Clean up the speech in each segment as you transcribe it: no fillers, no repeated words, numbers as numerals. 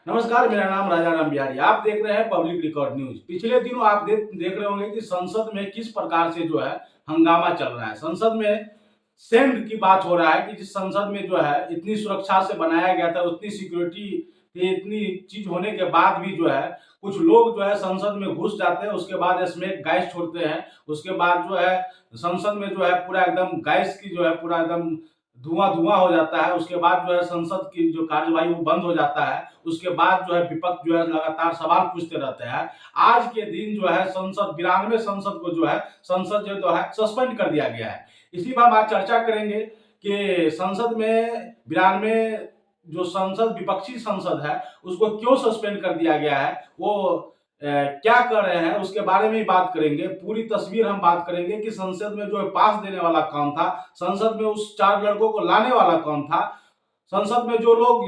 नमस्कार, मेरा नाम राजा राम बिहारी। आप देख रहे हैं पब्लिक रिकॉर्ड न्यूज। पिछले दिनों आप देख रहे होंगे कि संसद में किस प्रकार से जो है हंगामा चल रहा है। संसद में सेंड की बात हो रहा है कि जिस संसद में जो है इतनी सुरक्षा से बनाया गया था, उतनी सिक्योरिटी थी, इतनी चीज होने के बाद भी जो है कुछ लोग जो है संसद में घुस जाते हैं, उसके बाद स्मेक गैस छोड़ते हैं। उसके बाद जो है संसद में जो है पूरा एकदम गैस की जो है पूरा एकदम धुआं धुआं हो जाता है। उसके बाद जो है संसद की जो कार्यवाही वो बंद हो जाता है। उसके बाद जो है विपक्ष जो है लगातार सवाल पूछते रहते हैं। आज के दिन जो है संसद 92 संसद को जो है संसद जो है सस्पेंड कर दिया गया है। इसी पर हम आज चर्चा करेंगे कि संसद में 92 जो संसद विपक्षी संसद है उसको क्यों सस्पेंड कर दिया गया है, वो क्या कर रहे हैं, उसके बारे में ही बात करेंगे। पूरी तस्वीर हम बात करेंगे कि संसद में जो है पास देने वाला कौन था, संसद में उस 4 लड़कों को लाने वाला कौन था, संसद में जो लोग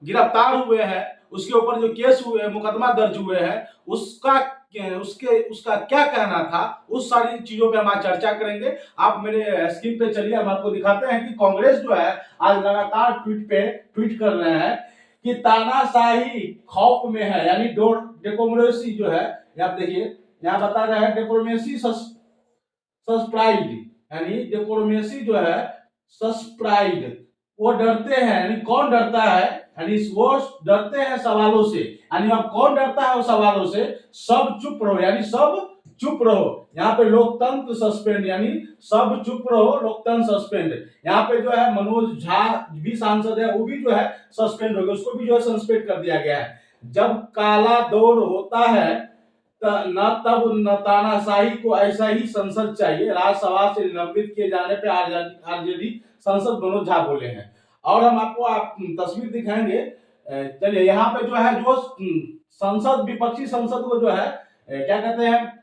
गिरफ्तार हुए हैं, उसके ऊपर जो केस हुए, मुकदमा दर्ज हुए हैं, उसका क्या कहना था, उस सारी चीजों पे हम आज चर्चा करेंगे। आप मेरे स्क्रीन पे चलिए, हम आपको दिखाते हैं कि कांग्रेस जो है आज लगातार ट्वीट कर रहे हैं कि तानाशाही खौफ में है, यानी डेमोक्रेसी जो है, आप देखिए यहाँ बता रहे हैं डेमोक्रेसी सस्पेंड, यानी डेमोक्रेसी जो है सस्पेंड, वो डरते हैं। यानी कौन डरता है, यानी वो डरते हैं सवालों से। यानी अब कौन डरता है वो सवालों से, सब चुप रहो, यानी सब चुप रहो। यहाँ पे लोकतंत्र सस्पेंड, यानी सब चुप रहो, लोकतंत्र सस्पेंड। यहाँ पे जो है मनोज झा भी सांसद है, वो भी जो है सस्पेंड हो गया, उसको भी जो है सस्पेंड कर दिया गया है। जब काला दौर होता है न तब न तानाशाही को ऐसा ही संसद चाहिए। राज्यसभा से निलंबित किए जाने पे आरजेडी सांसद मनोज झा बोले हैं। और हम आपको तस्वीर दिखाएंगे। चलिए यहाँ पे जो है जो संसद विपक्षी संसद को जो है क्या कहते हैं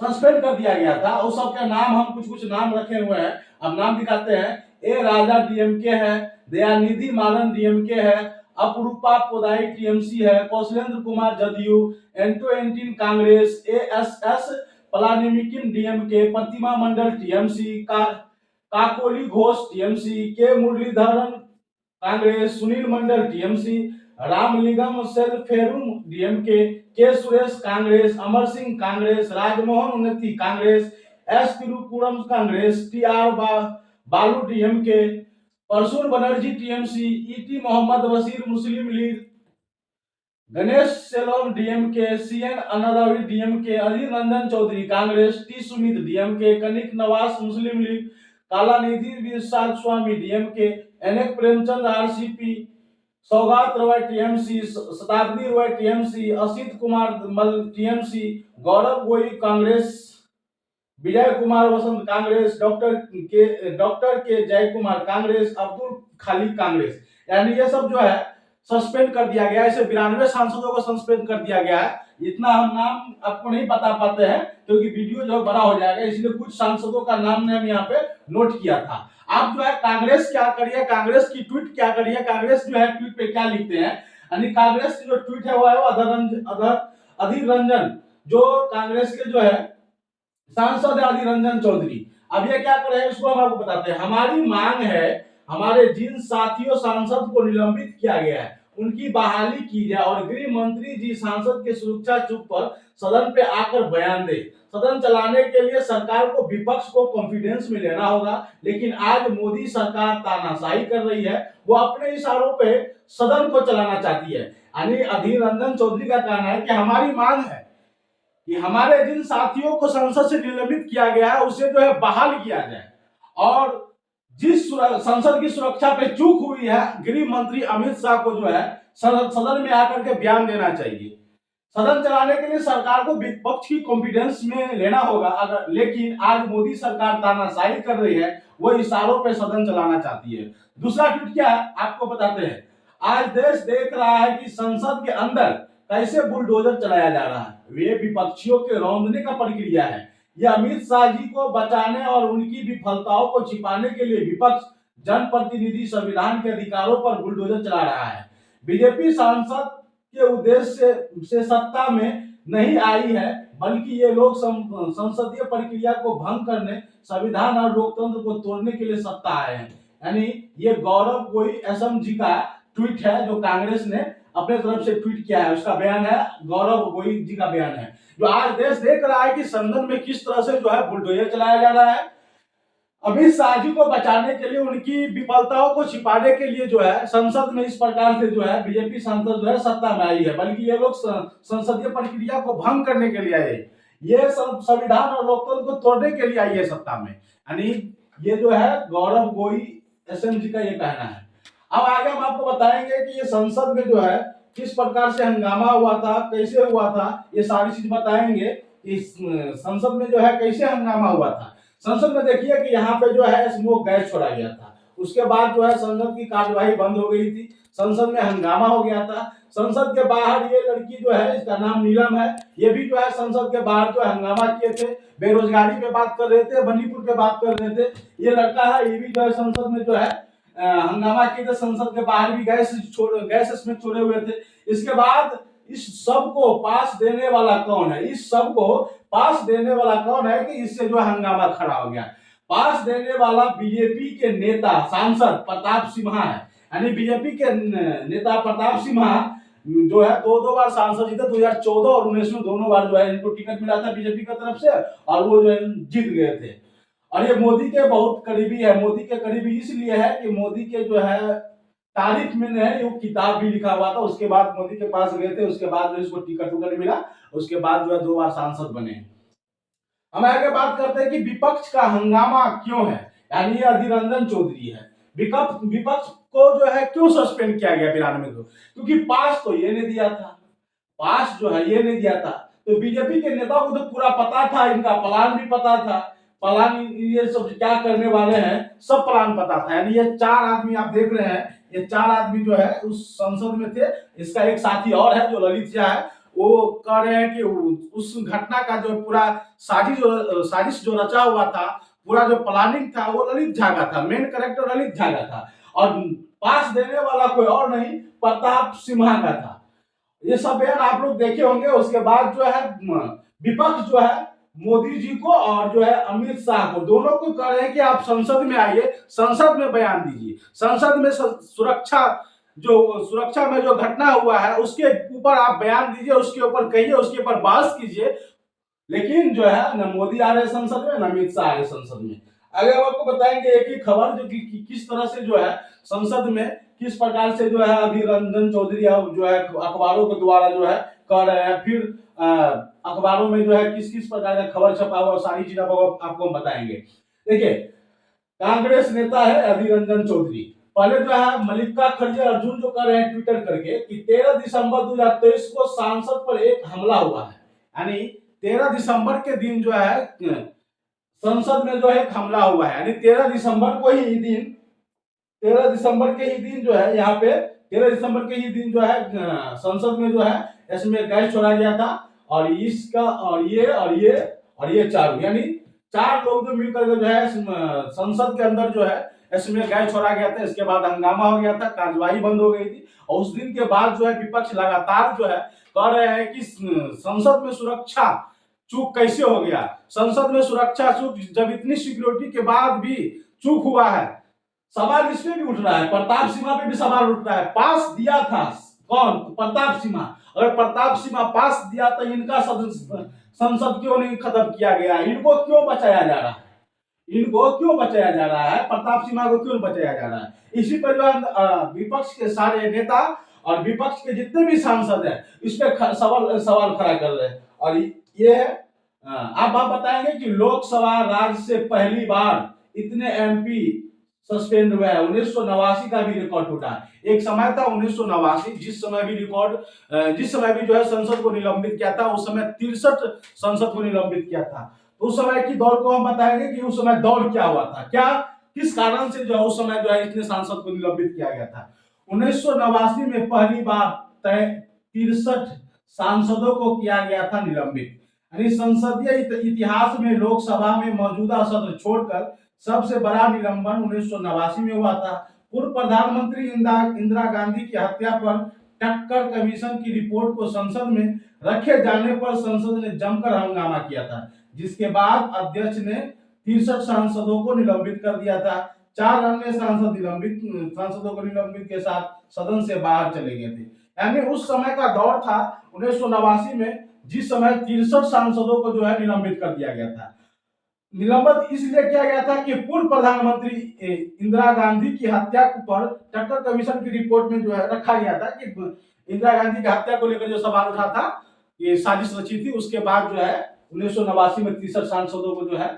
सस्पेंड कर दिया गया था, उस सबके नाम हम कुछ कुछ नाम रखे हुए हैं। अब नाम दिखाते हैं। ए राजा डीएमके है, दयानिधि मारन डीएमके है, अपरूपा पोदाई टीएमसी है, कौशलेंद्र कुमार जदयू, एंटो एंटीन कांग्रेस, एएसएस पलानिमिकिन डीएमके, प्रतिमा मंडल टीएमसी, काकोली घोष टीएमसी, के मुरलीधरन कांग्रेस, सुनील मंडल टीएमसी, रामलिंगम सेल्फेरुम डीएमके, के सुरेश कांग्रेस, अमर सिंह कांग्रेस, राजमोहन उन्नति Congress, S Tirupuram Congress, Baalu DMK, Prasun Banerjee TMC, ET Mohammed Basheer Muslim League, Ganesh Selvam DMK, CN Annadurai DMK, Adhir Ranjan Chowdhury Congress, T Sumathi DMK, Kanik Nawaz Muslim League, Kalanidhi Vishal Swamy DMK, NK Premchand RCP, Saugata Roy TMC, शताब्दी रॉय टीएमसी, असित कुमार मल टीएमसी, गौरव गोई कांग्रेस, विजय कुमार वसंत कांग्रेस, डॉक्टर के जय कुमार कांग्रेस, अब्दुल खालिक कांग्रेस। यानी ये सब जो है सस्पेंड कर दिया गया है। ऐसे 92 सांसदों को सस्पेंड कर दिया गया है। इतना हम नाम आपको नहीं बता पाते हैं क्योंकि वीडियो जो बड़ा हो जाएगा, इसलिए कुछ सांसदों का नाम ने हम यहाँ पे नोट किया था। आप जो है कांग्रेस क्या करिए, कांग्रेस की ट्वीट क्या करिए, कांग्रेस जो है ट्वीट पे क्या लिखते हैं। यानी कांग्रेस की जो ट्वीट है वो है अधीर रंजन, जो कांग्रेस के जो है सांसद है अधीर रंजन चौधरी। अब ये क्या कर रहे हैं इसको हम आपको बताते हैं। हमारी मांग है, हमारे जिन साथियों सांसद को निलंबित किया गया है उनकी बहाली की जाए और गृह मंत्री जी सांसद के सुरक्षा चुप पर सदन पे आकर बयान दे। सदन चलाने के लिए सरकार को विपक्ष को कॉन्फिडेंस में लेना होगा, लेकिन आज मोदी सरकार तानाशाही कर रही है। वो अपने इशारों पे सदन को चलाना चाहती है। यानी अधीर रंजन चौधरी का कहना है कि हमारी मांग है कि हमारे जिन साथियों को संसद से निलंबित किया गया है उसे जो है बहाल किया जाए, और जिस संसद की सुरक्षा पे चूक हुई है गृह मंत्री अमित शाह को जो है सदन में आकर के बयान देना चाहिए। सदन चलाने के लिए सरकार को विपक्ष की कॉन्फिडेंस में लेना होगा, अगर लेकिन आज मोदी सरकार तानाशाही कर रही है, वो इशारों पे सदन चलाना चाहती है। दूसरा ट्वीट क्या है आपको बताते हैं। आज देश देख रहा है कि संसद के अंदर कैसे बुलडोजर चलाया जा रहा है। वे विपक्षियों के रौंदने का प्रक्रिया है। यह अमित शाह जी को बचाने और उनकी विफलताओं को छिपाने के लिए विपक्ष जनप्रतिनिधि संविधान के अधिकारों पर बुलडोजर चला रहा है। बीजेपी सांसद के उद्देश्य से सत्ता में नहीं आई है, बल्कि ये लोग संसदीय प्रक्रिया को भंग करने, संविधान और लोकतंत्र को तोड़ने के लिए सत्ता आए हैं। यानी ये गौरव गोई असम जी का ट्वीट है जो कांग्रेस ने अपने तरफ से ट्वीट किया है। उसका बयान है, गौरव गोगोई जी का बयान है, जो आज देश देख रहा है कि सदन में किस तरह से जो है बुलडोजर चलाया जा रहा है। अमित शाह जी को बचाने के लिए, उनकी विफलताओं को छिपाने के लिए जो है संसद में इस प्रकार से जो है बीजेपी सांसद जो है सत्ता में आई है, बल्कि ये लोग संसदीय प्रक्रिया को भंग करने के लिए आए, ये संविधान और लोकतंत्र को तोड़ने के लिए आई है सत्ता में। यानी ये जो है गौरव गोगोई एसएम जी का ये कहना है। अब आगे हम आपको बताएंगे कि ये संसद में जो है किस प्रकार से हंगामा हुआ था, कैसे हुआ था, ये सारी चीज बताएंगे कि संसद में जो है कैसे हंगामा हुआ था। संसद में देखिए कि यहाँ पे जो है स्मोक गैस छोड़ा गया था, उसके बाद जो है संसद की कार्यवाही बंद हो गई थी, संसद में हंगामा हो गया था। संसद के बाहर ये लड़की जो है, इसका नाम नीलम है, ये भी जो है संसद के बाहर जो हंगामा किए थे, बेरोजगारी पे बात कर रहे थे, मणिपुर पे बात कर रहे थे। ये लड़का है, ये भी जो है संसद में जो है हंगामा किए थे, संसद के बाहर भी गैस इसमें छोड़े हुए थे। इसके बाद इस सब को पास देने वाला कौन है, इस सब को पास देने वाला कौन है कि इससे जो हंगामा खड़ा हो गया। पास देने वाला बीजेपी के नेता सांसद प्रताप सिम्हा है। यानी बीजेपी के नेता प्रताप सिम्हा जो है दो बार सांसद जीते, 2014 और 19 में दोनों बार जो है इनको टिकट मिला था बीजेपी की तरफ से, और वो जो है जीत गए थे। और ये मोदी के बहुत करीबी है। मोदी के करीबी इसलिए है कि मोदी के जो है तारीफ में है, वो किताब भी लिखा हुआ था, उसके बाद मोदी के पास गए थे, उसके बाद जो इसको टिकट उकट मिला, उसके बाद जो है 2 बार सांसद बने। हम आगे बात करते हैं कि विपक्ष का हंगामा क्यों है, यानी अधीर रंजन चौधरी है। विपक्ष को जो है क्यों सस्पेंड किया गया 92 को, क्योंकि पास तो ये नहीं दिया था, पास जो है ये नहीं दिया था। तो बीजेपी के नेताओं को तो पूरा पता था, इनका प्लान भी पता था, प्लान ये सब क्या करने वाले हैं सब प्लान पता था। यानी ये 4 आदमी आप देख रहे हैं, ये 4 आदमी जो है उस संसद में थे। इसका एक साथी और है जो ललित झा है, वो कह रहे हैं कि उस घटना का जो पूरा साजिश जो रचा हुआ था, पूरा जो प्लानिंग था वो ललित झा का था, मेन कैरेक्टर ललित झा का था, और पास देने वाला कोई और नहीं प्रताप सिम्हा का था। ये सब बयान आप लोग देखे होंगे। उसके बाद जो है विपक्ष जो है मोदी जी को और जो है अमित शाह को, दोनों को कह रहे हैं कि आप संसद में आइए, संसद में बयान दीजिए, संसद में सुरक्षा में जो घटना हुआ है उसके ऊपर आप बयान दीजिए, उसके ऊपर कहिए, उसके ऊपर बहस कीजिए। लेकिन जो है न मोदी आ रहे संसद में, न अमित शाह आ रहे संसद में। अगर हम आपको बताएंगे एक ही खबर जो कि किस तरह से जो है संसद में किस प्रकार से जो है अधीर रंजन चौधरी जो है अखबारों के द्वारा जो है कह रहे हैं, फिर अखबारों में जो है किस किस प्रकार का खबर छपा हुआ, सारी चीजें आपको हम बताएंगे। देखिए, कांग्रेस नेता है अधीर रंजन चौधरी, पहले जो है मल्लिका खड़गे अर्जुन जो कर रहे हैं ट्विटर करके कि 13 दिसंबर 2023 को सांसद पर एक हमला हुआ है। यानी 13 दिसंबर के दिन जो है संसद में जो है एक हमला हुआ है, यानी 13 दिसंबर को ही दिन, 13 दिसंबर के ही दिन जो है यहाँ पे 13 दिसंबर के ही दिन जो है संसद में जो है इसमें गैस छोड़ा गया था, और इसका और ये चारों, यानी 4 लोग जो मिलकर जो है संसद के अंदर जो है इसमें गैस छोड़ा गया था। इसके बाद हंगामा हो गया था, कार्यवाही बंद हो गई थी, और उस दिन के बाद जो है विपक्ष लगातार जो है कह रहे हैं कि संसद में सुरक्षा चूक कैसे हो गया, संसद में सुरक्षा चूक, जब इतनी सिक्योरिटी के बाद भी चूक हुआ है। सवाल इस पे भी उठ रहा है, प्रताप सिम्हा पे भी सवाल उठ रहा है। पास दिया था कौन? प्रताप सिम्हा। अगर प्रताप सिम्हा पास दिया तो इनका संसद क्यों नहीं खत्म किया गया? इनको क्यों बचाया जा रहा है? इनको क्यों बचाया जा रहा है? प्रताप सिम्हा को क्यों बचाया जा रहा है? इसी पर विपक्ष के सारे नेता और विपक्ष के जितने भी सांसद हैं इस पे सवाल खड़ा कर रहे हैं। और ये है, आप बताएंगे कि लोकसभा राज्य से पहली बार इतने एमपी सस्पेंड हुआ है। 1989 का भी रिकॉर्ड टूटा। एक समय था 1989, जिस समय भी जो है संसद को निलंबित किया था, उस समय 63 संसद को निलंबित किया था। तो उस समय की दौड़ को हम बताएंगे कि उस समय दौड़ क्या हुआ था, क्या किस कारण से जो उस समय जो है इतने सांसद को निलंबित किया गया था। 1989 में पहली बार 63 सांसदों को किया गया था निलंबित। यानी संसदीय इतिहास में लोकसभा में मौजूदा सत्र छोड़कर सबसे बड़ा निलंबन 1989 में हुआ था। पूर्व प्रधानमंत्री इंदिरा गांधी की हत्या पर टक्कर कमीशन की रिपोर्ट को संसद में रखे जाने पर संसद ने जमकर हंगामा किया था, जिसके बाद अध्यक्ष ने 63 सांसदों को निलंबित कर दिया था। 4 अन्य सांसदों को निलंबित के साथ सदन से बाहर चले गए थे। यानी उस समय का दौर था 1989 में, जिस समय 63 सांसदों को जो है निलंबित कर दिया गया था। निलंबित इसलिए किया गया था कि पूर्व प्रधानमंत्री इंदिरा गांधी की हत्या पर टक्कर कमीशन की रिपोर्ट में जो है रखा गया था कि इंदिरा गांधी की हत्या को लेकर जो सवाल उठा था, ये साजिश रची थी। उसके बाद जो है 1989 में 63 सांसदों को जो है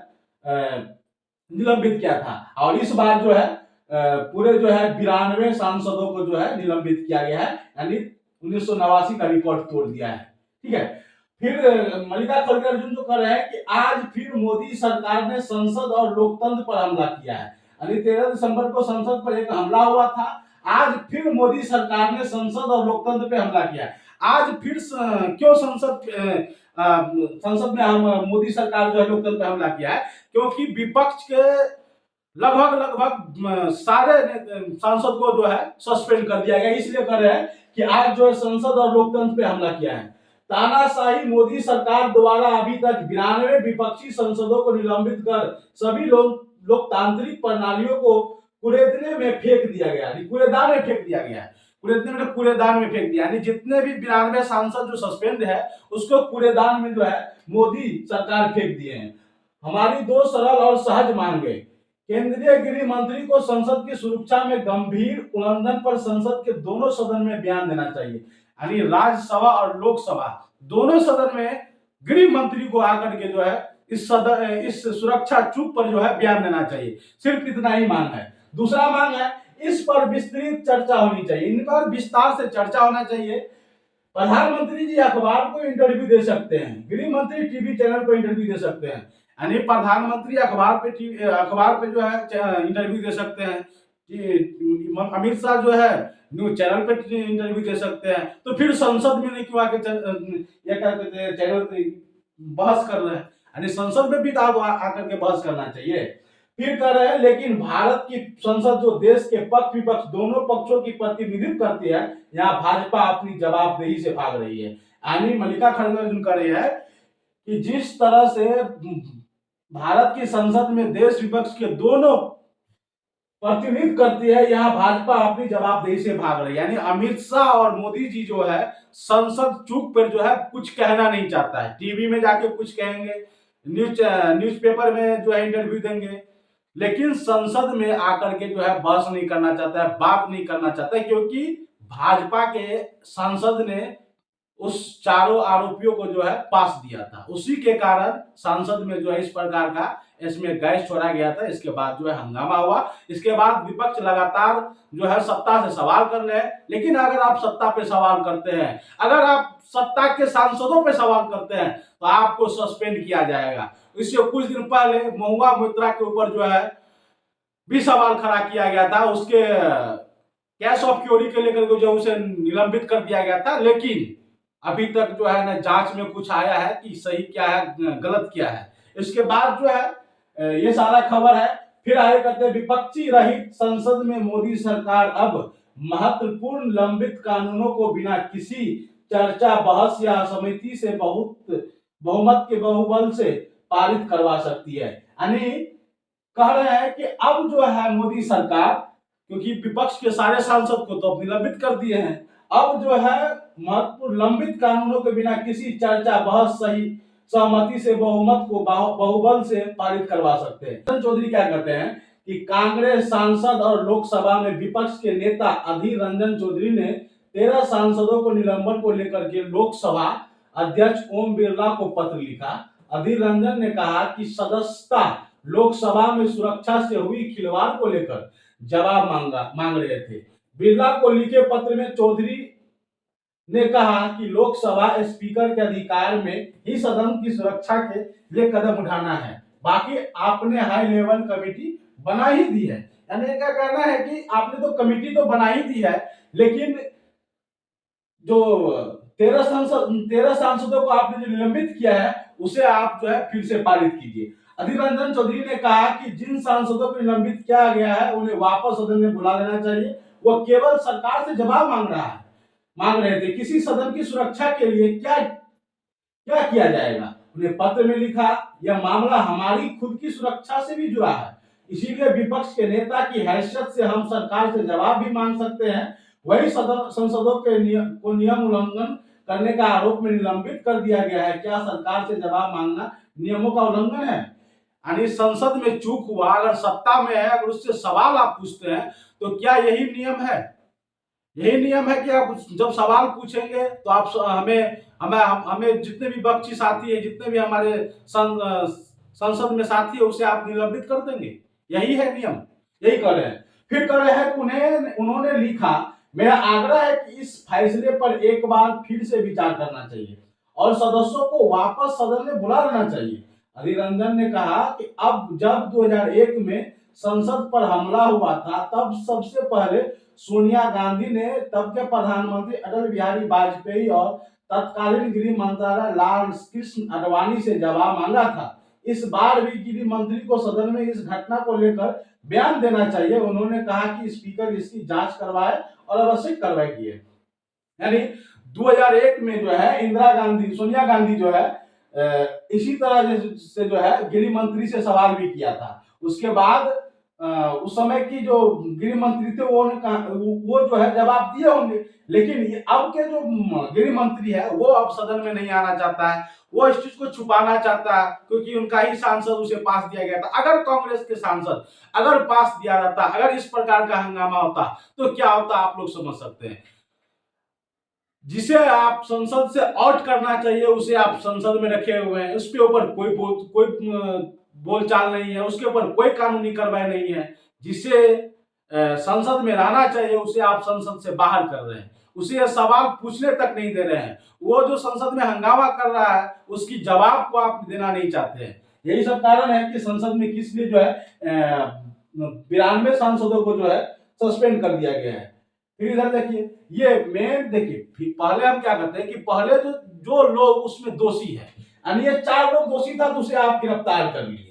निलंबित किया था, और इस बार जो है पूरे जो है 92 सांसदों को जो है निलंबित किया गया है, यानी 1989 का रिकॉर्ड तोड़ दिया है। ठीक है। फिर मल्लिका खड़गे अर्जुन जो कर रहे हैं कि आज फिर मोदी सरकार ने संसद और लोकतंत्र पर हमला किया है, यानी 13 दिसंबर को संसद पर एक हमला हुआ था, आज फिर मोदी सरकार ने संसद और लोकतंत्र पे हमला किया है। आज फिर क्यों संसद में हम मोदी सरकार जो है लोकतंत्र पे हमला किया है, क्योंकि विपक्ष के लगभग सारे सांसद को जो है सस्पेंड कर दिया गया। इसलिए कर रहे हैं कि आज जो है संसद और लोकतंत्र पे हमला किया है। तानाशाही मोदी सरकार द्वारा अभी तक 92 विपक्षी सांसदों को निलंबित कर सभी लोकतांत्रिक प्रणालियों को कूड़ेदान में फेंक दिया गया है। कूड़ेदान में फेंक दिया गया है। कूड़ेदान में फेंक दिया, यानी जितने भी 92 सांसद जो सस्पेंड है उसको कूड़ेदान में जो है मोदी सरकार फेंक दिए हैं। हमारी दो सरल और सहज मांगे, केंद्रीय गृह मंत्री को संसद की सुरक्षा में गंभीर उल्लंघन पर संसद के दोनों सदन में बयान देना चाहिए, यानी राज्यसभा और लोकसभा दोनों सदन में गृह मंत्री को आकर के जो है इस सुरक्षा चूक पर जो है बयान देना चाहिए। सिर्फ इतना ही मांग है। दूसरा मांग है, इस पर विस्तृत चर्चा होनी चाहिए, इन पर विस्तार से चर्चा होना चाहिए। प्रधानमंत्री जी अखबार को इंटरव्यू दे सकते हैं, गृह मंत्री टीवी चैनल पर इंटरव्यू दे सकते हैं, यानी प्रधानमंत्री अखबार पे जो है इंटरव्यू दे सकते हैं, अमित शाह जो है न्यूज चैनल पे इंटरव्यू दे सकते हैं। तो फिर संसद में नहीं क्यों आके चैनल बहस कर रहे हैं, यानी संसद में भी आकर के बहस करना चाहिए। फिर कर रहे हैं, लेकिन भारत की संसद जो देश के पक्ष विपक्ष दोनों पक्षों की प्रतिनिधित्व करती है, यहाँ भाजपा अपनी जवाबदेही से भाग रही है। यानी मल्लिका खड़गे अर्जुन कर रही है कि जिस तरह से भारत की संसद में देश विपक्ष के दोनों प्रतिनिधित्व करती है, यहाँ भाजपा अपनी जवाबदेही से भाग रही है। यानी अमित शाह और मोदी जी जो है संसद चूक पर जो है कुछ कहना नहीं चाहता है, टीवी में जाके कुछ कहेंगे, न्यूज़पेपर में जो है इंटरव्यू देंगे, लेकिन संसद में आकर के जो है बहस नहीं करना चाहता है, बात नहीं करना चाहता है, क्योंकि भाजपा के सांसद ने उस चारों आरोपियों को जो है पास दिया था। उसी के कारण संसद में जो है इस प्रकार का इसमें गैस छोड़ा गया था। इसके बाद जो है हंगामा हुआ। इसके बाद विपक्ष लगातार जो है सत्ता से सवाल कर रहे हैं, लेकिन अगर आप सत्ता पे सवाल करते हैं, अगर आप सत्ता के सांसदों पे सवाल करते हैं, तो आपको सस्पेंड किया जाएगा। इससे कुछ दिन पहले महुआ मोइत्रा के ऊपर जो है भी सवाल खड़ा किया गया था, उसके कैश ऑफ क्योरी के लेकर जो उसे निलंबित कर दिया गया था, लेकिन अभी तक जो है ना जांच में कुछ आया है कि सही क्या है गलत क्या है। इसके बाद जो है ये सारा खबर है। फिर आगे करते हैं, विपक्षी रहित संसद में मोदी सरकार अब महत्वपूर्ण लंबित कानूनों को बिना किसी चर्चा बहस या समिति से बहुमत के बहुबल से पारित करवा सकती है। यानी कह रहे हैं कि अब जो है मोदी सरकार, क्योंकि विपक्ष के सारे सांसद को तो निलंबित कर दिए हैं, अब जो है महत्वपूर्ण लंबित कानूनों के बिना किसी चर्चा बहस सही सहमति से बहुमत को बहुबल से पारित करवा सकते हैं। चौधरी क्या कहते हैं कि कांग्रेस सांसद और लोकसभा में विपक्ष के नेता अधीर रंजन चौधरी ने 13 सांसदों को निलंबन को लेकर के लोकसभा अध्यक्ष ओम बिरला को पत्र लिखा। अधीर रंजन ने कहा कि सदस्यता लोकसभा में सुरक्षा से हुई खिलवाड़ को लेकर जवाब मांग रहे थे। बिरला को लिखे पत्र में चौधरी ने कहा कि लोकसभा स्पीकर के अधिकार में ही सदन की सुरक्षा के लिए कदम उठाना है, बाकी आपने हाई लेवल कमेटी बना ही दी है। यानी क्या कहना है कि आपने तो कमेटी तो बना ही दी है, लेकिन जो 13 सांसदों को आपने जो निलंबित किया है उसे आप जो है फिर से पारित कीजिए। अधीर रंजन चौधरी ने कहा कि जिन सांसदों को निलंबित किया गया है उन्हें वापस सदन में बुला लेना चाहिए। वो केवल सरकार से जवाब मांग रहे थे, किसी सदन की सुरक्षा के लिए क्या किया जाएगा। उन्हें पत्र में लिखा, यह मामला हमारी खुद की सुरक्षा से भी जुड़ा है, इसीलिए विपक्ष के नेता की हैसियत से हम सरकार से जवाब भी मांग सकते हैं। वही संसदों के नियम उल्लंघन करने का आरोप में निलंबित कर दिया गया है। क्या सरकार से जवाब मांगना नियमों का उल्लंघन है? यानी संसद में चूक हुआ, अगर सत्ता में है, अगर उससे सवाल आप पूछते हैं तो क्या यही नियम है? यही नियम है कि आप जब सवाल पूछेंगे तो आप हमें हमें हमें जितने भी बख्शी साथी है, जितने भी हमारे संसद में साथी है, उसे आप निलंबित कर देंगे? यही है नियम, यही कर रहे हैं। फिर कर रहे हैं उन्हें उन्होंने लिखा, मेरा आग्रह है कि इस फैसले पर एक बार फिर से विचार करना चाहिए और सदस्यों को वापस सदन में बुला लेना चाहिए। अधीर रंजन ने कहा कि अब जब 2001 में संसद पर हमला हुआ था, तब सबसे पहले सोनिया गांधी ने तब के प्रधानमंत्री अटल बिहारी वाजपेयी और तत्कालीन गृह मंत्रालय लाल कृष्ण आडवाणी से जवाब मांगा था। इस बार भी गृह मंत्री को सदन में इस घटना को लेकर बयान देना चाहिए। उन्होंने कहा कि स्पीकर इसकी जांच करवाए और आवश्यक कार्रवाई किए। यानी 2001 में जो है इंदिरा गांधी, सोनिया गांधी जो है इसी तरह से जो है गृह मंत्री से सवाल भी किया था। उसके बाद उस समय की जो गृह मंत्री थे वो जो है जवाब दिए होंगे, लेकिन अब के जो गृह मंत्री है वो अब सदन में नहीं आना चाहता है, वो इस चीज को छुपाना चाहता है क्योंकि उनका ही सांसद उसे पास दिया गया था। अगर कांग्रेस के सांसद अगर पास दिया जाता, अगर इस प्रकार का हंगामा होता तो क्या होता आप लोग समझ सकते हैं। जिसे आप संसद से आउट करना चाहिए उसे आप संसद में रखे हुए हैं, उसके ऊपर कोई बोलचाल नहीं है, उसके ऊपर कोई कानूनी कार्रवाई नहीं है। जिसे संसद में रहना चाहिए उसे आप संसद से बाहर कर रहे हैं, उसे सवाल पूछने तक नहीं दे रहे हैं। वो जो संसद में हंगामा कर रहा है उसकी जवाब को आप देना नहीं चाहते हैं। यही सब कारण है कि संसद में किस लिए जो है 92 सांसदों को जो है सस्पेंड कर दिया गया है। फिर इधर देखिए, ये मेन देखिए, पहले हम क्या करते हैं कि पहले जो जो लोग उसमें दोषी है, यानी ये 4 लोग दोषी था तो उसे आप गिरफ्तार कर लिए।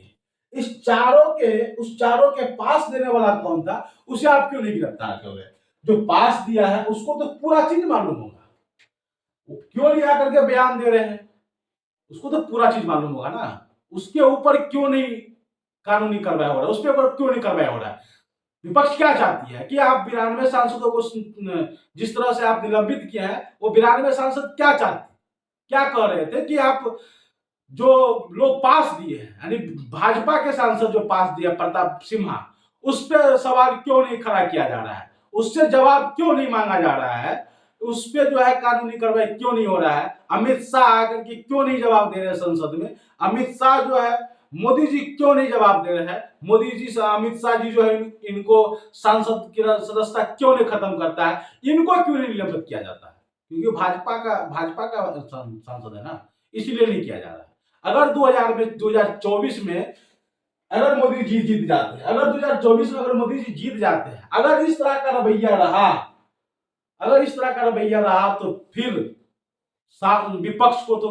उस चारों के पास देने वाला कौन था, उसे आप क्यों नहीं गिरफ्तार कर रहे? जो पास दिया है उसको तो पूरा चीज मालूम होगा, वो क्यों नहीं आकर के बयान दे रहे हैं, उसको तो पूरा चीज मालूम होगा ना। उसके ऊपर क्यों नहीं कानूनी कार्रवाई हो रहा है, उसके ऊपर क्यों नहीं कार्रवाई हो रहा है? विपक्ष क्या चाहती है कि आप 92 सांसदों को जिस तरह से आप निलंबित किए हैं, वो 92 सांसद क्या चाहते, क्या कह रहे थे कि आप जो लोग पास दिए हैं, यानी भाजपा के सांसद जो पास दिया प्रताप सिम्हा, उस पर सवाल क्यों नहीं खड़ा किया जा रहा है, उससे जवाब क्यों नहीं मांगा जा रहा है, उस पर जो है कानूनी कार्रवाई क्यों नहीं हो रहा है? अमित शाह आकर के क्यों नहीं जवाब दे रहे संसद में? अमित शाह जो है, मोदी जी क्यों नहीं जवाब दे रहे हैं? मोदी जी से अमित शाह जी जो है इनको सांसद की सदस्यता क्यों नहीं खत्म करता है? इनको क्यों नहीं निलंबित किया जाता है? क्योंकि भाजपा का सांसद है ना, इसलिए नहीं किया जा रहा है। अगर 2024 में अगर मोदी जी जीत जाते हैं, अगर 2024 में अगर मोदी जी जीत जाते हैं, अगर इस तरह का रवैया रहा, अगर इस तरह का रवैया रहा तो फिर विपक्ष को तो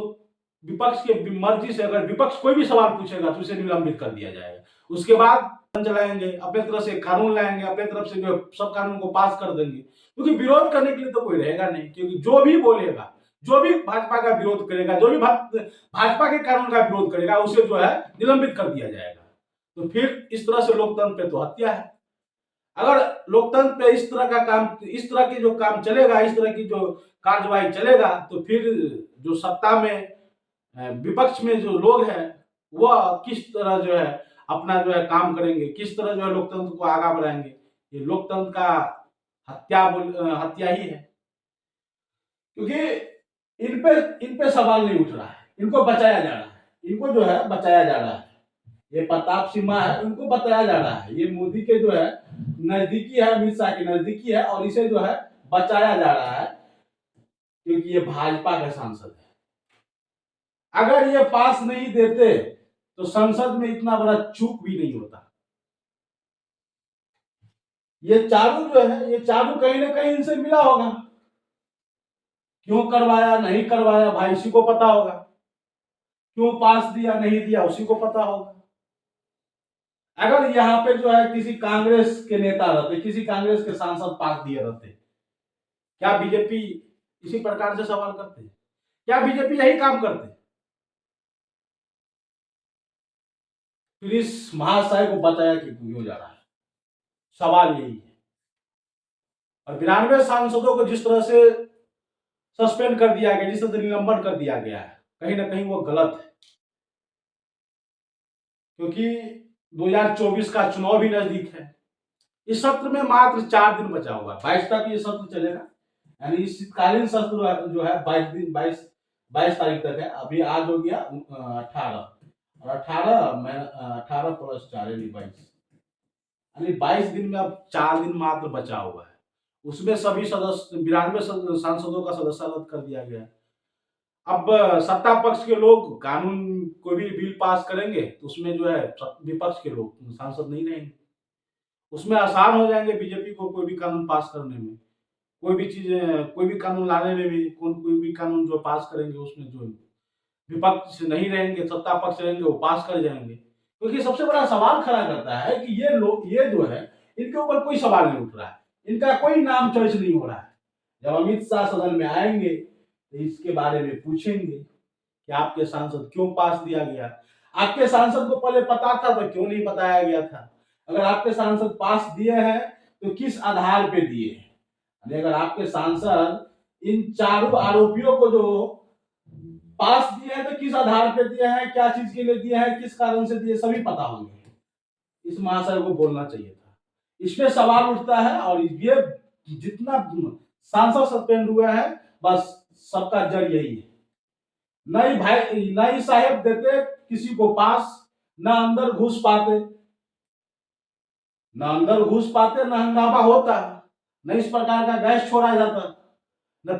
विपक्ष के मर्जी से अगर विपक्ष कोई भी सवाल पूछेगा तो उसे निलंबित कर दिया जाएगा। उसके बाद चलाएंगे, अपने तरफ से कानून लाएंगे, अपने तरफ से जो सब कानून को पास कर देंगे, क्योंकि विरोध करने के लिए तो कोई रहेगा नहीं। क्योंकि जो भी बोलेगा, जो भी भाजपा का विरोध करेगा, जो भी भाजपा के कानून का विरोध करेगा, उसे जो है निलंबित कर दिया जाएगा। तो फिर इस तरह से लोकतंत्र पे तो हत्या है। अगर लोकतंत्र पे इस तरह का काम, इस तरह की जो काम चलेगा, इस तरह की जो कार्यवाही चलेगा, तो फिर जो सत्ता में विपक्ष में जो लोग हैं वह किस तरह जो है अपना जो है काम करेंगे, किस तरह जो है लोकतंत्र को आगे बढ़ाएंगे? ये लोकतंत्र का हत्या ही है। क्योंकि इन पे सवाल नहीं उठ रहा है, इनको बचाया जा रहा है, इनको जो है बचाया जा रहा है। ये प्रताप सिम्हा है, उनको बताया जा रहा है, ये मोदी के जो है नजदीकी है, अमित शाह के नजदीकी है, और इसे जो है बचाया जा रहा है क्योंकि ये भाजपा का सांसद है। अगर ये पास नहीं देते तो संसद में इतना बड़ा चूक भी नहीं होता। ये चारू जो है, ये चारू कहीं ना कहीं इनसे मिला होगा, क्यों करवाया नहीं करवाया भाई इसी को पता होगा, क्यों पास दिया नहीं दिया उसी को पता होगा। अगर यहाँ पे जो है किसी कांग्रेस के नेता रहते, किसी कांग्रेस के सांसद पास दिए रहते, क्या बीजेपी इसी प्रकार से सवाल करते? क्या बीजेपी यही काम करते? फिर इस महाशय को बताया कि क्यों जा रहा है, सवाल यही है। और 92 सांसदों को जिस तरह से सस्पेंड कर दिया गया, जिस तरह से निलंबन कर दिया गया है, कहीं ना कहीं वो गलत है। क्योंकि 2024 का चुनाव भी नजदीक है। इस सत्र में मात्र 4 दिन बचा हुआ है, 22 तक ये सत्र चलेगा। यानी इस शीतकालीन सत्र जो है 22 तारीख तक है। अभी आज हो गया 18 और 18 प्लस 4 यानी 22, यानी 22 दिन में अब 4 दिन मात्र बचा हुआ है। उसमें सभी सदस्य 92 सांसदों का सदस्य रद्द कर दिया गया है। अब सत्ता पक्ष के लोग कानून कोई भी बिल पास करेंगे तो उसमें जो है विपक्ष के लोग सांसद नहीं रहेंगे। उसमें आसान हो जाएंगे बीजेपी को कोई भी कानून पास करने में, कोई भी चीज, कोई भी कानून लाने में भी, कोई भी कानून जो पास करेंगे उसमें जो विपक्ष नहीं रहेंगे, सत्ता पक्ष रहेंगे, वो पास कर जाएंगे। क्योंकि सबसे बड़ा सवाल खड़ा करता है कि ये लोग, ये जो है, इनके ऊपर कोई सवाल नहीं उठ रहा है, इनका कोई नाम चर्च नहीं हो रहा है। जब अमित शाह सदन में आएंगे तो इसके बारे में पूछेंगे कि आपके सांसद क्यों पास दिया गया, आपके सांसद को पहले पता था तो क्यों नहीं बताया गया था, अगर आपके सांसद पास दिए हैं तो किस आधार पे दिए हैं। अगर आपके सांसद इन चारों आरोपियों को जो पास दिए हैं तो किस आधार पे दिए हैं, क्या चीज के लिए दिए हैं, किस कारण से दिए, सभी पता होंगे। इस महाशय को बोलना चाहिए था। इसमें सवाल उठता है और ये जितना सांसद सस्पेंड हुआ है, बस सबका जड़ यही है। नहीं भाई, नहीं साहेब देते किसी को पास, ना अंदर घुस पाते, ना अंदर घुस पाते, ना हंगामा होता, न इस प्रकार का गैस छोड़ा जाता, न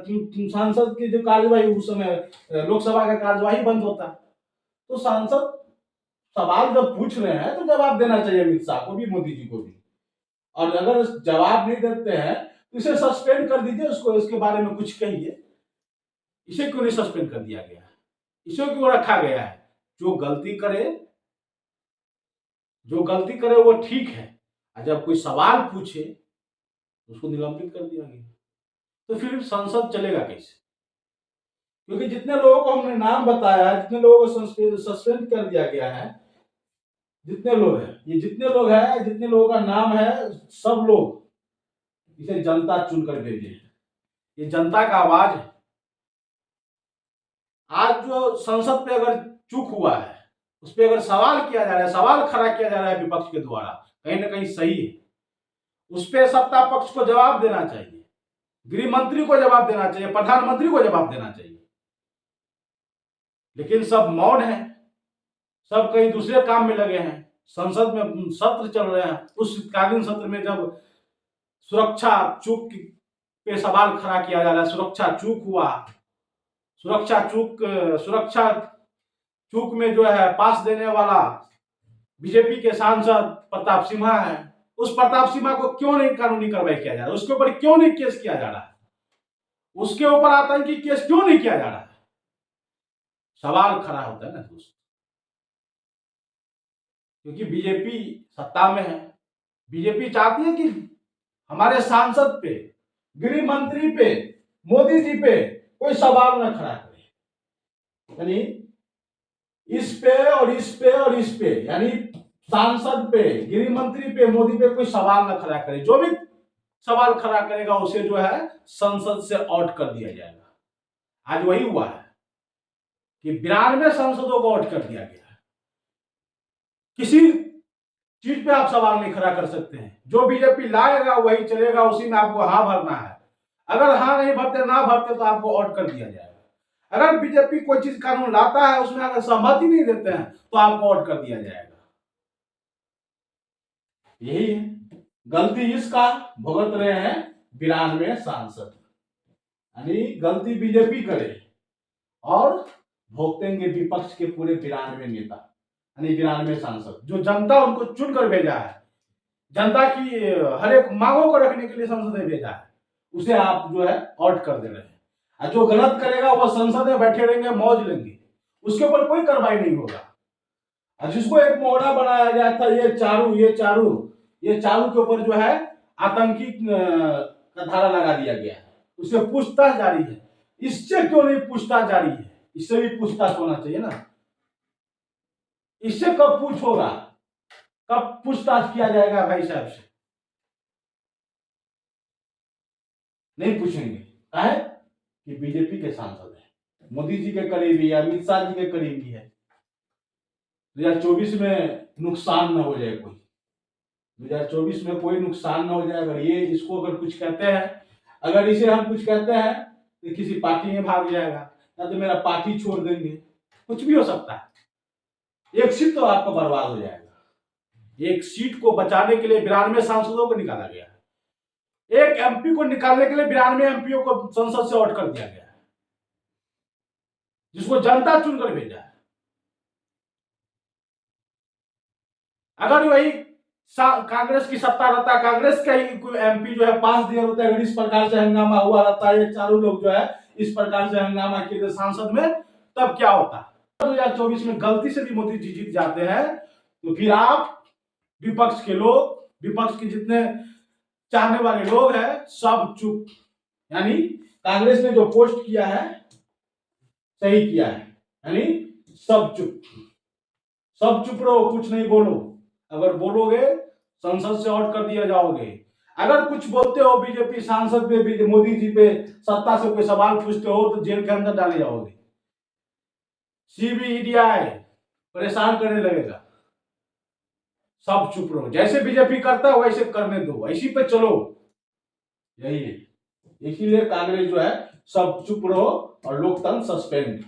सांसद की जो कार्यवाही उस समय लोकसभा का कार्यवाही बंद होता। तो सांसद सवाल जब पूछ रहे हैं तो जवाब देना चाहिए अमित शाह को भी, मोदी जी को भी। और अगर जवाब नहीं देते हैं तो इसे सस्पेंड कर दीजिए, उसको इसके बारे में कुछ कहिए। इसे क्यों नहीं सस्पेंड कर दिया गया, इसे क्यों रखा गया है? जो गलती करे, जो गलती करे वो ठीक है, और जब कोई सवाल पूछे उसको निलंबित कर दिया गया, तो फिर संसद चलेगा कैसे? क्योंकि जितने लोगों को हमने नाम बताया, जितने लोगों को सस्पेंड कर दिया गया है, जितने लोग हैं, ये जितने लोग हैं, जितने लोगों का नाम है, सब लोग इसे जनता चुनकर भेजे हैं। ये जनता का आवाज है। आज जो संसद पे अगर चूक हुआ है, उस पर अगर सवाल किया जा रहा है, सवाल खड़ा किया जा रहा है विपक्ष के द्वारा, कहीं ना कहीं सही है, उस पर सत्ता पक्ष को जवाब देना चाहिए, गृह मंत्री को जवाब देना चाहिए, प्रधानमंत्री को जवाब देना चाहिए। लेकिन सब मौन है, सब कहीं दूसरे काम में लगे हैं। संसद में सत्र चल रहे हैं, उस शीतकालीन सत्र में जब सुरक्षा चूक पे सवाल खड़ा किया जा रहा है, सुरक्षा चूक हुआ, सुरक्षा चूक में जो है पास देने वाला बीजेपी के सांसद प्रताप सिम्हा है, उस प्रताप सिम्हा को क्यों नहीं कानूनी कार्रवाई किया जा रहा है, उसके ऊपर क्यों नहीं केस किया जा रहा है, उसके ऊपर आतंकी केस क्यों नहीं किया जा रहा है? सवाल खड़ा होता है ना दोस्त। क्योंकि बीजेपी सत्ता में है, बीजेपी चाहती है कि हमारे सांसद पे, गृह मंत्री पे, मोदी जी पे कोई सवाल न खड़ा करे। यानी इस पे और इस पे और इस पे, यानी सांसद पे, गृह मंत्री पे, मोदी पे कोई सवाल न खड़ा करे। जो भी सवाल खड़ा करेगा उसे जो है संसद से आउट कर दिया जाएगा। आज वही हुआ है कि 92 सांसदों को आउट कर दिया गया है। किसी चीज पे आप सवाल नहीं खड़ा कर सकते हैं। जो बीजेपी लाएगा वही चलेगा, उसी में आपको हाँ भरना है। अगर हाँ नहीं भरते, ना भरते तो आपको आउट कर दिया जाएगा। अगर बीजेपी कोई चीज कानून लाता है, उसमें अगर सहमति नहीं देते हैं तो आपको आउट कर दिया जाएगा। यही है गलती, इसका भुगत रहे हैं 92 सांसद। यानी गलती बीजेपी करे और भुगतेंगे विपक्ष के पूरे 92 नेता, यानी 92 सांसद, जो जनता उनको चुनकर भेजा है, जनता की हर एक मांगों को रखने के लिए संसद ने भेजा है, उसे आप जो है आउट कर दे रहे हैं। और जो गलत करेगा वो संसद में बैठे रहेंगे, मौज लेंगे, उसके ऊपर कोई कार्रवाई नहीं होगा। और जिसको एक मोहरा बनाया गया था, ये चारू के ऊपर जो है आतंकी का धारा लगा दिया गया है, उससे पूछताछ जारी है। इससे क्यों नहीं पूछताछ जारी है? इससे भी पूछताछ होना चाहिए ना। इससे कब पूछ होगा, कब पूछताछ किया जाएगा भाई साहब से? नहीं पूछेंगे। काहे कि बीजेपी के सांसद है, मोदी जी के करीबी, अमित शाह जी के करीबी है। 2024 में नुकसान न हो जाए कोई, 2024 में कोई नुकसान न हो जाए। अगर ये इसको अगर कुछ कहते हैं, अगर इसे हम कुछ कहते हैं तो किसी पार्टी में भाग जाएगा, या तो मेरा पार्टी छोड़ देंगे, कुछ भी हो सकता है। एक सीट तो आपका बर्बाद हो जाएगा। एक सीट को बचाने के लिए 92 सांसदों को निकाला गया है। एक एमपी को निकालने के लिए 92 एमपीओ को संसद से आउट कर दिया गया है, जिसको जनता चुनकर भेजा है। अगर वही कांग्रेस की सत्ता रहता, कांग्रेस का ही कोई एमपी जो है 5 दिया होता है, अगर इस प्रकार से हंगामा हुआ रहता है, ये चारों लोग जो है इस प्रकार से हंगामा किए थे संसद में, तब क्या होता। 2024 में गलती से भी मोदी जी जीत जाते हैं तो फिर आप विपक्ष के लोग, विपक्ष के जितने चाहने वाले लोग हैं, सब चुप। यानी कांग्रेस ने जो पोस्ट किया है सही किया है, यानी सब चुप, सब चुप रहो, कुछ नहीं बोलो। अगर बोलोगे संसद से आउट कर दिया जाओगे। अगर कुछ बोलते हो बीजेपी सांसद पे, मोदी जी पे, सत्ता से कोई सवाल पूछते हो तो जेल के अंदर डाले जाओगे। सीबीआई परेशान करने लगेगा। सब चुप रहो, जैसे बीजेपी करता है वैसे करने दो, इसी पे चलो, यही है। इसीलिए कांग्रेस जो है सब चुप रहो और लोकतंत्र सस्पेंड।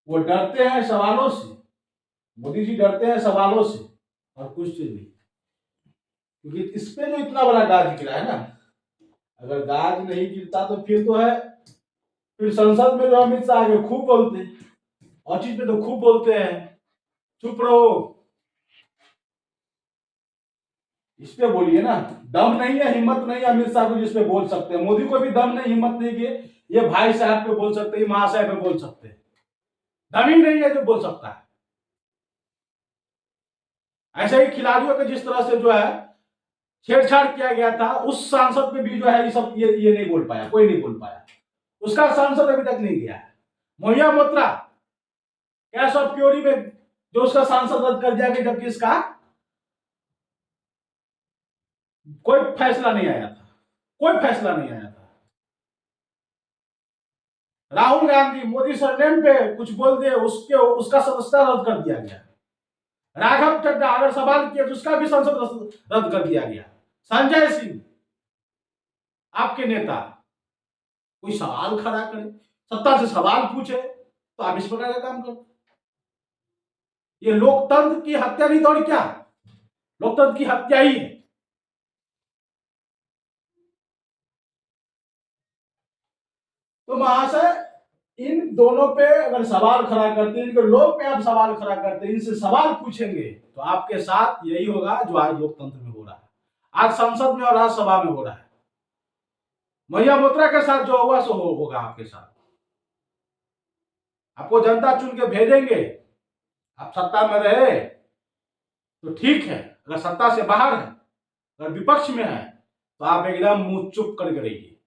वो डरते हैं सवालों से, मोदी जी डरते हैं सवालों से और कुछ से नहीं, क्योंकि इस पे जो इतना बड़ा गाज गिरा है ना, अगर गाज नहीं गिरता तो फिर तो है, फिर संसद में जो अमित शाह आगे खूब बोलते हैं, और चीज पे तो खूब बोलते हैं। चुप रहो, इस पे बोलिए ना। दम नहीं है, हिम्मत नहीं है अमित शाह को जिस पे बोल सकते हैं। मोदी को भी दम नहीं, हिम्मत नहीं कि ये भाई साहब पे बोल सकते हैं, महासाहब पे बोल सकते हैं। दम ही नहीं है जो बोल सकता है। ऐसे ही खिलाड़ियों के जिस तरह से जो है छेड़छाड़ किया गया था, उस सांसद पे भी जो है ये सब ये नहीं बोल पाया, कोई नहीं बोल पाया। उसका सांसद अभी तक नहीं गया है। मोहिया मोत्रा कैश ऑफ क्योरी में जो उसका सांसद रद्द कर दिया गया, जबकि इसका कोई फैसला नहीं आया था, कोई फैसला नहीं आया था। राहुल गांधी मोदी सरनेम पे कुछ बोल दिए, उसका सदस्यता रद्द कर दिया गया। राघव चड्डा अगर सवाल किया तो उसका भी संसद रद्द कर दिया गया। संजय सिंह आपके नेता कोई सवाल खड़ा करे, सत्ता से सवाल पूछे तो आप इस प्रकार का काम करो। ये लोकतंत्र की हत्या नहीं थोड़ी, क्या लोकतंत्र की हत्या ही है। तो महाशय इन दोनों पे अगर सवाल खड़ा करते हैं, इनके लोग पे आप सवाल खड़ा करते हैं, इनसे सवाल पूछेंगे तो आपके साथ यही होगा जो आज लोकतंत्र में हो रहा है, आज संसद में और राज्यसभा में हो रहा है। महिला मोत्रा के साथ जो हुआ सो होगा आपके साथ। आपको जनता चुन के भेजेंगे, आप सत्ता में रहे तो ठीक है, अगर सत्ता से बाहर है, अगर विपक्ष में है तो आप एकदम मुंह चुप करके रहिए,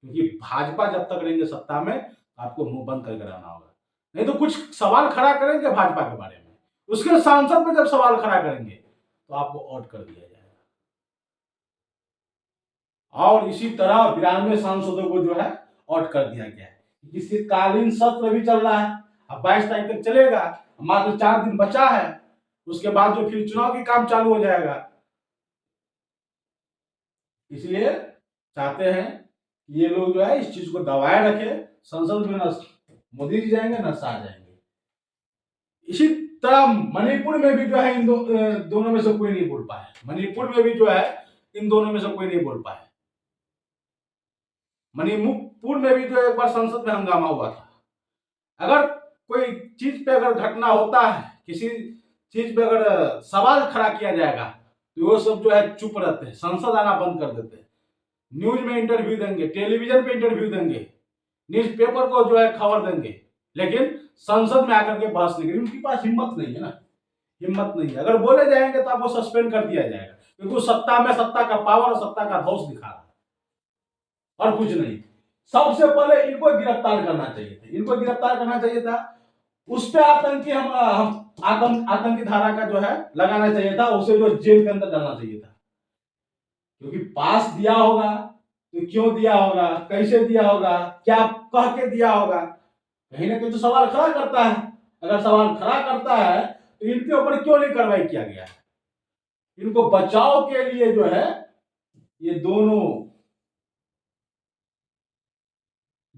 क्योंकि भाजपा जब तक रहेंगे सत्ता में आपको मुंह बंद करके रहना होगा। नहीं तो कुछ सवाल खड़ा करेंगे भाजपा के बारे में, उसके सांसद पे जब सवाल खड़ा करेंगे तो आपको आउट कर दिया जाएगा। और इसी तरह 92 सांसदों को जो है आउट कर दिया गया है। शीतकालीन सत्र भी चल रहा है, अब 22 तारीख तक चलेगा, मात्र 4 दिन बचा है, उसके बाद जो फिर चुनाव की काम चालू हो जाएगा। इसलिए चाहते हैं ये लोग जो है इस चीज को दबाए रखे, संसद में न मोदी जी जाएंगे न शाह जाएंगे। इसी तरह मणिपुर में भी जो है इन दोनों में से कोई नहीं बोल पाया। मणिपुर में भी जो है इन दोनों में से कोई नहीं बोल पाया। मणिपुर में भी जो एक बार संसद में हंगामा हुआ था। अगर कोई चीज पे अगर घटना होता है, किसी चीज पे अगर सवाल खड़ा किया जाएगा तो वो सब जो है चुप रहते हैं, संसद आना बंद कर देते हैं, न्यूज में इंटरव्यू देंगे, टेलीविजन पे इंटरव्यू देंगे, न्यूज पेपर को जो है खबर देंगे, लेकिन संसद में आकर के बहस नहीं करेंगे। उनके पास हिम्मत नहीं है ना, हिम्मत नहीं है। अगर बोले जाएंगे तो आपको सस्पेंड कर दिया जाएगा, क्योंकि सत्ता में सत्ता का पावर और सत्ता का धौस दिखा रहा है और कुछ नहीं। सबसे पहले इनको गिरफ्तार करना चाहिए था, इनको गिरफ्तार करना चाहिए था, उस पर आतंकी हम आतंकी धारा का जो है लगाना चाहिए था, उसे जो जेल के अंदर डालना चाहिए था, क्योंकि पास दिया होगा तो क्यों दिया होगा, कैसे दिया होगा, क्या कह के दिया होगा, कहीं ना कहीं तो सवाल खड़ा करता है। अगर सवाल खड़ा करता है तो इनके ऊपर क्यों नहीं कार्रवाई किया गया है? इनको बचाव के लिए जो है ये दोनों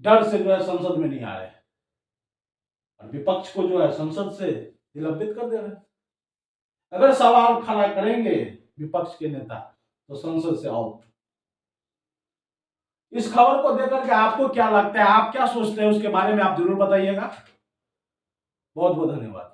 डर से जो है संसद में नहीं आ रहे और विपक्ष को जो है संसद से निलंबित कर दे रहे हैं। अगर सवाल खड़ा करेंगे विपक्ष के नेता तो संसद से आउट। इस खबर को देकर के आपको क्या लगता है, आप क्या सोचते हैं उसके बारे में आप जरूर बताइएगा। बहुत बहुत धन्यवाद।